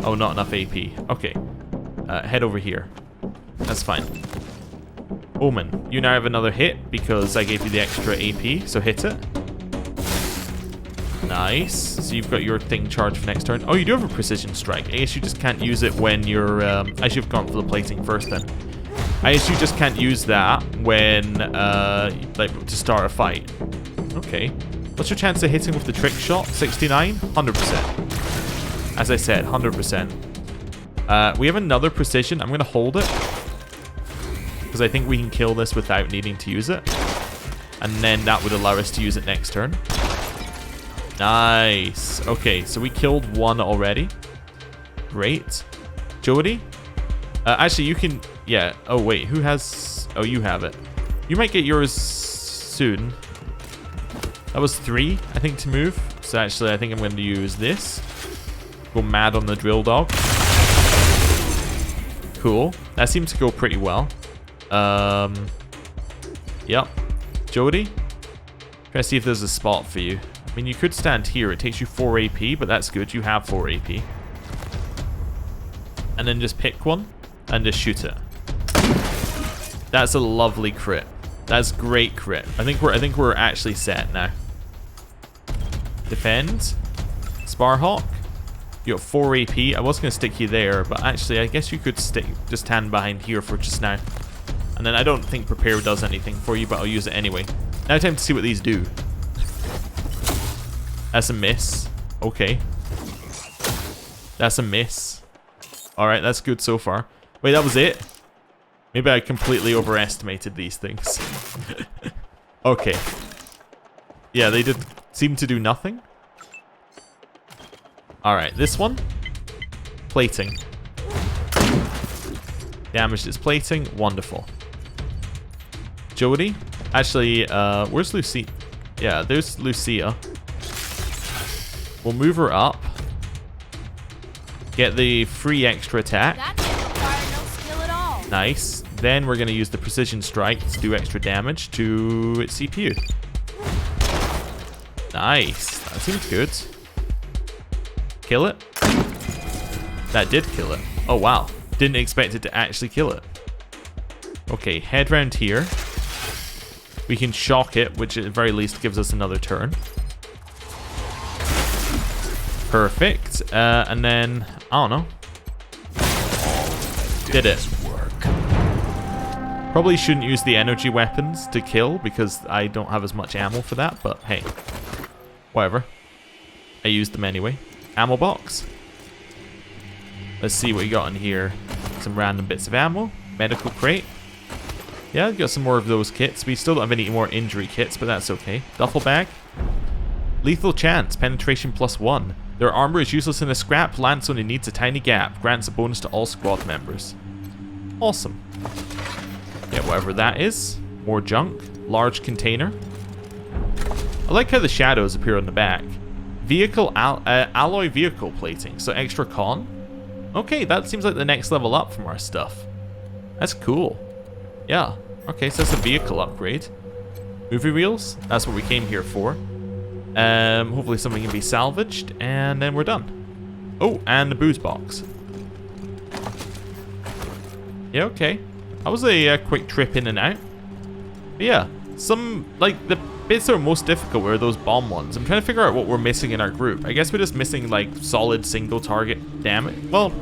Oh, not enough AP. Okay. Head over here. That's fine. Omen, you now have another hit because I gave you the extra AP, so hit it. Nice. So you've got your thing charged for next turn. Oh, you do have a precision strike. I guess you just can't use it when you're... I should have gone for the plating first then. I guess you just can't use that when, like, to start a fight. Okay. What's your chance of hitting with the trick shot? 69? 100%. As I said, 100%. We have another precision. I'm going to hold it, because I think we can kill this without needing to use it. And then that would allow us to use it next turn. Nice. Okay, so we killed one already. Great. Jody? Actually, you can... Yeah. Oh, wait. Who has... Oh, you have it. You might get yours soon. That was 3, I think, to move. So actually, I think I'm going to use this. Go mad on the drill dog. Cool. That seems to go pretty well. Yep. Jody? Try to see if there's a spot for you. I mean, you could stand here. It takes you 4 AP, but that's good. You have 4 AP. And then just pick one and just shoot it. That's a lovely crit. That's great crit. I think we're actually set now. Defend. Sparhawk. You got 4 AP. I was gonna stick you there, but actually I guess you could just stand behind here for just now. And then I don't think prepare does anything for you, but I'll use it anyway. Now time to see what these do. That's a miss. Okay. That's a miss. Alright, that's good so far. Wait, that was it? Maybe I completely overestimated these things. Okay. Yeah, they did seem to do nothing. Alright, this one. Plating. Damaged its plating. Wonderful. Jody? Actually, where's Lucia? Yeah, there's Lucia. We'll move her up. Get the free extra attack. That didn't require no skill at all. Nice. Then we're going to use the precision strike to do extra damage to its CPU. Nice. That seems good. Kill it. That did kill it. Oh, wow. Didn't expect it to actually kill it. Okay, head round here. We can shock it, which at the very least gives us another turn. Perfect. And then, I don't know. Did it. Probably shouldn't use the energy weapons to kill because I don't have as much ammo for that, but hey. Whatever. I used them anyway. Ammo box. Let's see what you got in here. Some random bits of ammo. Medical crate. Yeah, got some more of those kits. We still don't have any more injury kits, but that's okay. Duffel bag. Lethal chance. Penetration +1. Their armor is useless in a scrap. Lance only needs a tiny gap. Grants a bonus to all squad members. Awesome. Yeah, whatever that is. More junk. Large container. I like how the shadows appear on the back. Vehicle alloy vehicle plating. So extra con. Okay, that seems like the next level up from our stuff. That's cool. Yeah. Okay, so that's a vehicle upgrade. Movie reels. That's what we came here for. Hopefully something can be salvaged, and then we're done. Oh, and the booze box. Yeah, okay. That was a quick trip in and out. But yeah, some, like, the bits that are most difficult were those bomb ones. I'm trying to figure out what we're missing in our group. I guess we're just missing, like, solid single target damage. Well,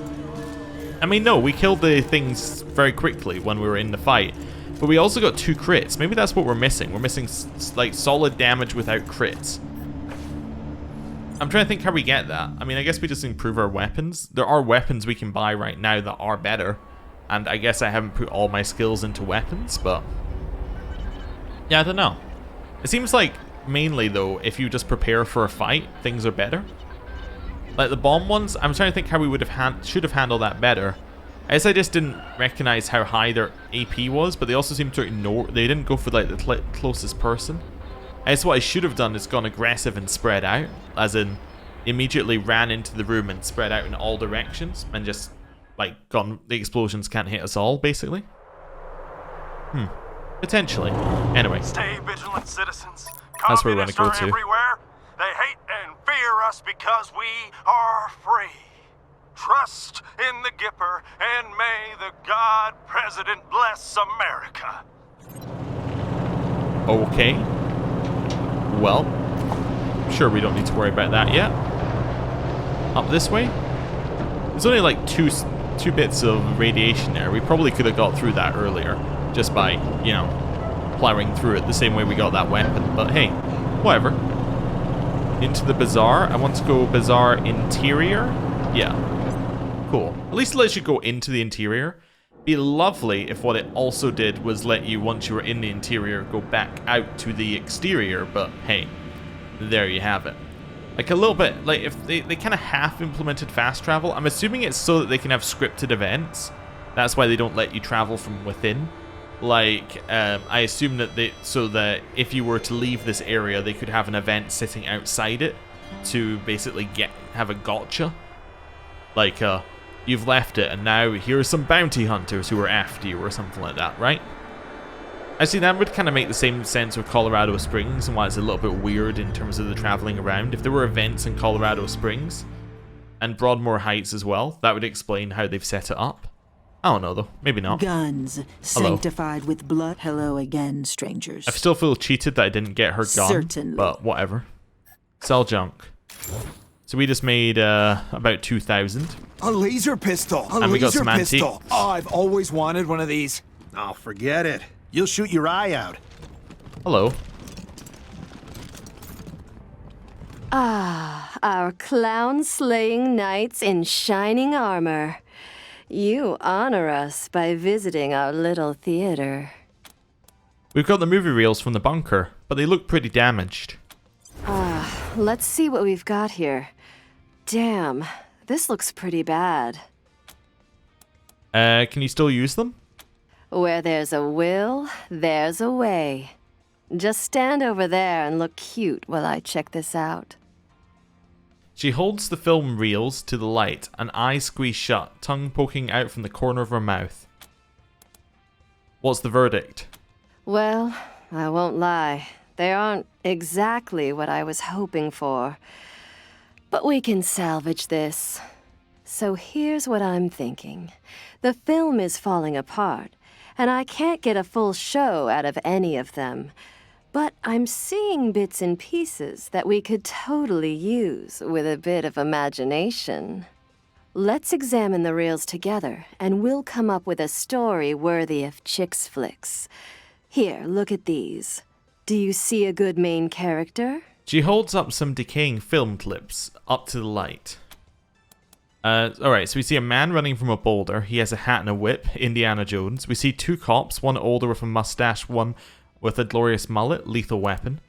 I mean, no, we killed the things very quickly when we were in the fight. But we also got 2 crits. Maybe that's what we're missing. We're missing, like, solid damage without crits. I'm trying to think how we get that. I mean, I guess we just improve our weapons. There are weapons we can buy right now that are better. And I guess I haven't put all my skills into weapons, but... yeah, I don't know. It seems like, mainly though, if you just prepare for a fight, things are better. Like the bomb ones, I'm trying to think how we would have should have handled that better. I guess I just didn't recognize how high their AP was, but they also seem to ignore... they didn't go for like the closest person. I guess what I should have done is gone aggressive and spread out, as in immediately ran into the room and spread out in all directions, and just like gone, the explosions can't hit us all, basically. Potentially. Anyway. Stay vigilant, citizens. That's where we're gonna go to. Everywhere. They hate and fear us because we are free. Trust in the Gipper, and may the God President bless America. Okay. Well, I'm sure we don't need to worry about that yet. Up this way? There's only like two bits of radiation there. We probably could have got through that earlier, just by, you know, plowing through it the same way we got that weapon. But hey, whatever. Into the bazaar. I want to go bazaar interior. Yeah. Cool. At least it lets you go into the interior. Be lovely if what it also did was let you, once you were in the interior, go back out to the exterior, but hey, there you have it. Like a little bit, like if they kind of half implemented fast travel. I'm assuming it's so that they can have scripted events. That's why they don't let you travel from within. Like, I assume that so that if you were to leave this area, they could have an event sitting outside it to basically have a gotcha. Like, you've left it and now here are some bounty hunters who are after you or something like that, right? Actually, that would kind of make the same sense with Colorado Springs and why it's a little bit weird in terms of the traveling around. If there were events in Colorado Springs and Broadmoor Heights as well, that would explain how they've set it up. I don't know, though. Maybe not. Guns sanctified with blood. Hello again, strangers. I still feel cheated that I didn't get her gun. Certainly. But whatever. Sell junk. So we just made about 2,000. A laser pistol. And we got some pistol. antiques. Oh, I've always wanted one of these. Oh, forget it. You'll shoot your eye out. Hello. Ah, our clown-slaying knights in shining armor. You honor us by visiting our little theater. We've got the movie reels from the bunker, but they look pretty damaged. Let's see what we've got here. Damn, this looks pretty bad. Can you still use them? Where there's a will, there's a way. Just stand over there and look cute while I check this out. She holds the film reels to the light, an eye squeezed shut, tongue poking out from the corner of her mouth. What's the verdict? Well, I won't lie. They aren't exactly what I was hoping for. But we can salvage this. So here's what I'm thinking. The film is falling apart, and I can't get a full show out of any of them. But I'm seeing bits and pieces that we could totally use with a bit of imagination. Let's examine the reels together, and we'll come up with a story worthy of Chicks Flicks. Here, look at these. Do you see a good main character? She holds up some decaying film clips up to the light. Alright, so we see a man running from a boulder. He has a hat and a whip, Indiana Jones. We see two cops, one older with a mustache, one with a glorious mullet, Lethal Weapon.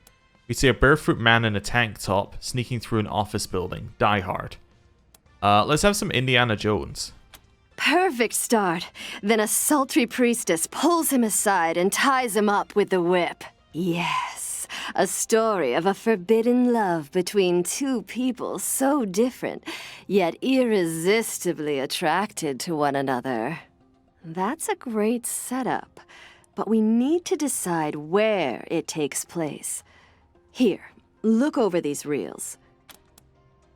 We see a barefoot man in a tank top sneaking through an office building, Die Hard. Let's have some Indiana Jones. Perfect start. Then a sultry priestess pulls him aside and ties him up with the whip. Yes, a story of a forbidden love between two people so different, yet irresistibly attracted to one another. That's a great setup, but we need to decide where it takes place. Here, look over these reels.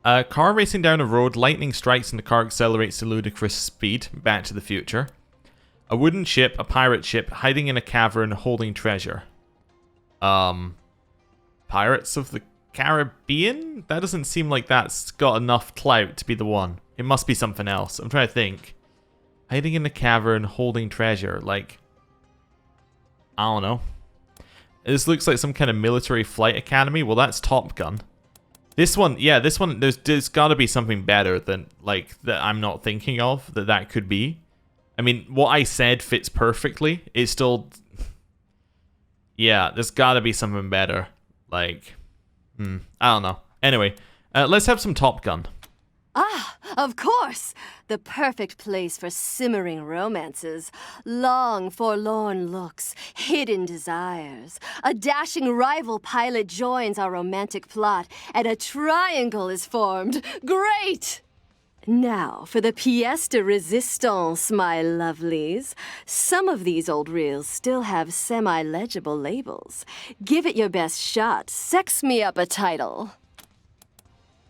A car racing down a road, lightning strikes and the car accelerates to ludicrous speed, Back to the Future. A wooden ship, a pirate ship, hiding in a cavern holding treasure. Pirates of the Caribbean? That doesn't seem like that's got enough clout to be the one. It must be something else. I'm trying to think. Hiding in a cavern holding treasure, like... I don't know. This looks like some kind of military flight academy. Well, that's Top Gun. This one, yeah, this one, there's got to be something better than, like, that I'm not thinking of, that could be. I mean, what I said fits perfectly. It's still... Yeah, there's got to be something better. Like, I don't know. Anyway, let's have some Top Gun. Ah, of course! The perfect place for simmering romances. Long, forlorn looks, hidden desires. A dashing rival pilot joins our romantic plot, and a triangle is formed. Great! Now, for the pièce de résistance, my lovelies. Some of these old reels still have semi-legible labels. Give it your best shot. Sex me up a title.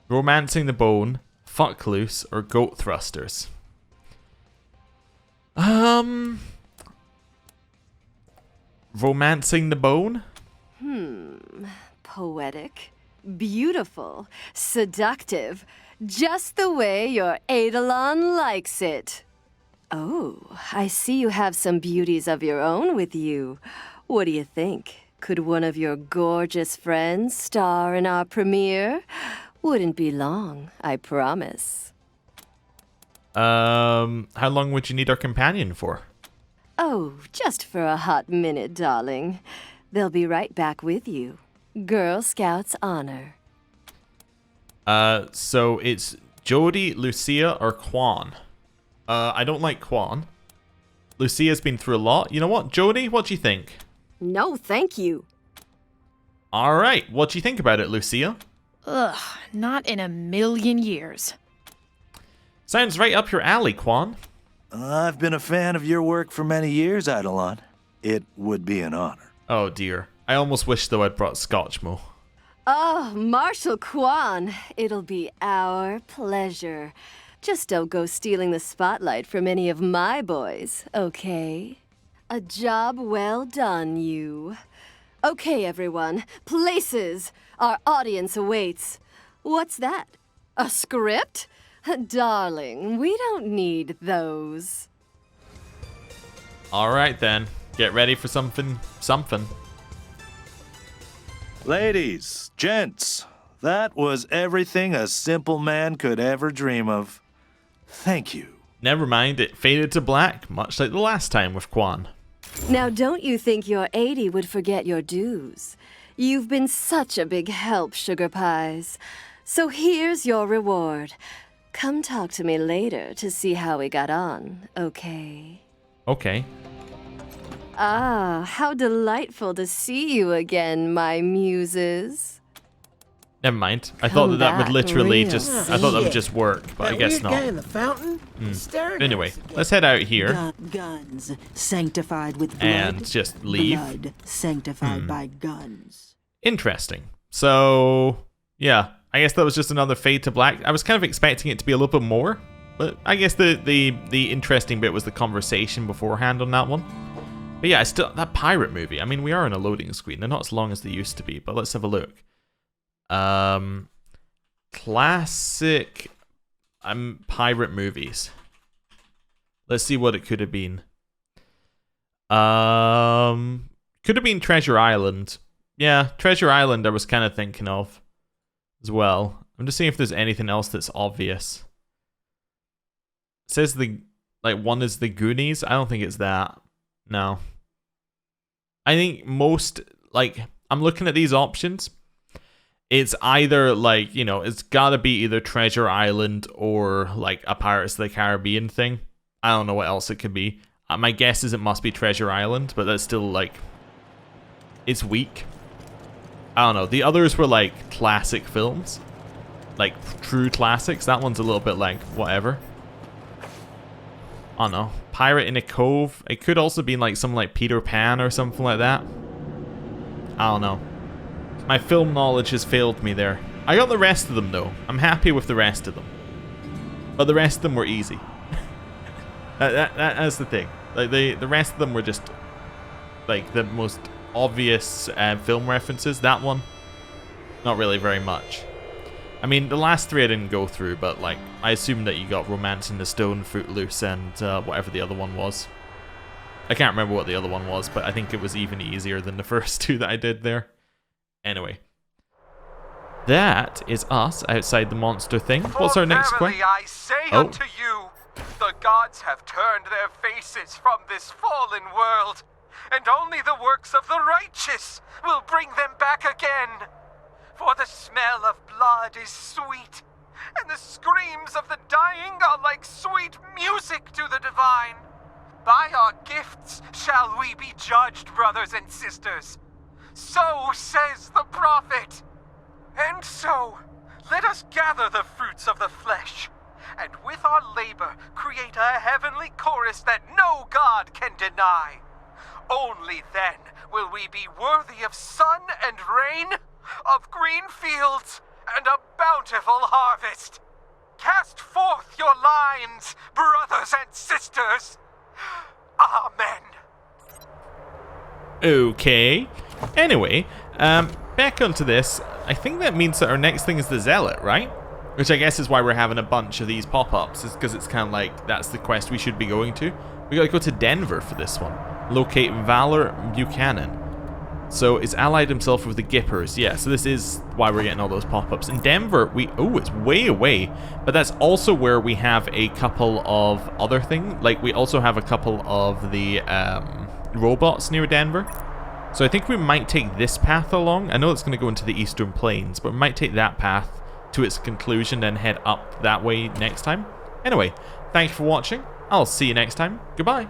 Romancing the Bone, Fuck Loose, or Goat Thrusters. Romancing the Bone? Poetic, beautiful, seductive. Just the way your Eidolon likes it. Oh, I see you have some beauties of your own with you. What do you think? Could one of your gorgeous friends star in our premiere? Wouldn't be long, I promise. How long would you need our companion for? Oh, just for a hot minute, darling. They'll be right back with you. Girl Scouts honor. So it's Jody, Lucia, or Quan. I don't like Quan. Lucia's been through a lot. You know what, Jody? What do you think? No, thank you. All right. What do you think about it, Lucia? Ugh, not in a million years. Sounds right up your alley, Quan. I've been a fan of your work for many years, Eidolon. It would be an honor. Oh dear. I almost wish though I'd brought Scotchmo. Oh, Marshal Quan, it'll be our pleasure. Just don't go stealing the spotlight from any of my boys, okay? A job well done, you. Okay, everyone, places. Our audience awaits. What's that? A script? Darling, we don't need those. All right then. Get ready for something. Ladies, gents, that was everything a simple man could ever dream of. Thank you. Never mind, it faded to black, much like the last time with Quan. Now, don't you think your 80 would forget your dues? You've been such a big help, Sugar Pies. So here's your reward. Come talk to me later to see how we got on, okay? Okay. Ah, how delightful to see you again, my muses. Never mind. I thought that would literally real. I thought that would just work, but I guess That weird guy in not. the fountain? Anyway, let's head out here Guns sanctified with blood. and just leave. Blood sanctified by guns. Interesting. So, yeah, I guess that was just another fade to black. I was kind of expecting it to be a little bit more, but I guess the interesting bit was the conversation beforehand on that one. But yeah, that pirate movie. I mean, we are on a loading screen. They're not as long as they used to be, but let's have a look. Classic pirate movies. Let's see what it could have been. Could have been Treasure Island. Yeah, Treasure Island I was kind of thinking of as well. I'm just seeing if there's anything else that's obvious. It says one is the Goonies. I don't think it's that. No. I think most, I'm looking at these options. It's either, it's gotta be either Treasure Island or, a Pirates of the Caribbean thing. I don't know what else it could be. My guess is it must be Treasure Island, but that's still, it's weak. I don't know. The others were, classic films. True classics. That one's a little bit, whatever. I don't know. Pirate in a Cove. It could also be something like Peter Pan or something like that. I don't know. My film knowledge has failed me there. I got the rest of them though. I'm happy with the rest of them. But the rest of them were easy. That's the thing. The rest of them were just the most obvious film references. That one, not really very much. I mean, the last three I didn't go through, but I assume that you got Romance in the Stone, Footloose, and whatever the other one was. I can't remember what the other one was, but I think it was even easier than the first two that I did there. Anyway. That is us outside the monster thing. What's our next question? I say unto you, the gods have turned their faces from this fallen world, and only the works of the righteous will bring them back again. For the smell of blood is sweet, and the screams of the dying are like sweet music to the divine. By our gifts shall we be judged, brothers and sisters. So says the prophet. And so, let us gather the fruits of the flesh, and with our labor create a heavenly chorus that no god can deny. Only then will we be worthy of sun and rain, of green fields, and a bountiful harvest. Cast forth your lines, brothers and sisters. Amen. Okay. Anyway, back onto this. I think that means that our next thing is the Zealot, right? Which I guess is why we're having a bunch of these pop-ups, is because it's kind of that's the quest we should be going to. We gotta go to Denver for this one. Locate Valor Buchanan. So it's allied himself with the Gippers. Yeah, so this is why we're getting all those pop-ups. In Denver, it's way away, but that's also where we have a couple of other things. We also have a couple of the robots near Denver. So I think we might take this path along. I know it's going to go into the Eastern Plains, but we might take that path to its conclusion, then head up that way next time. Anyway, thank you for watching. I'll see you next time. Goodbye.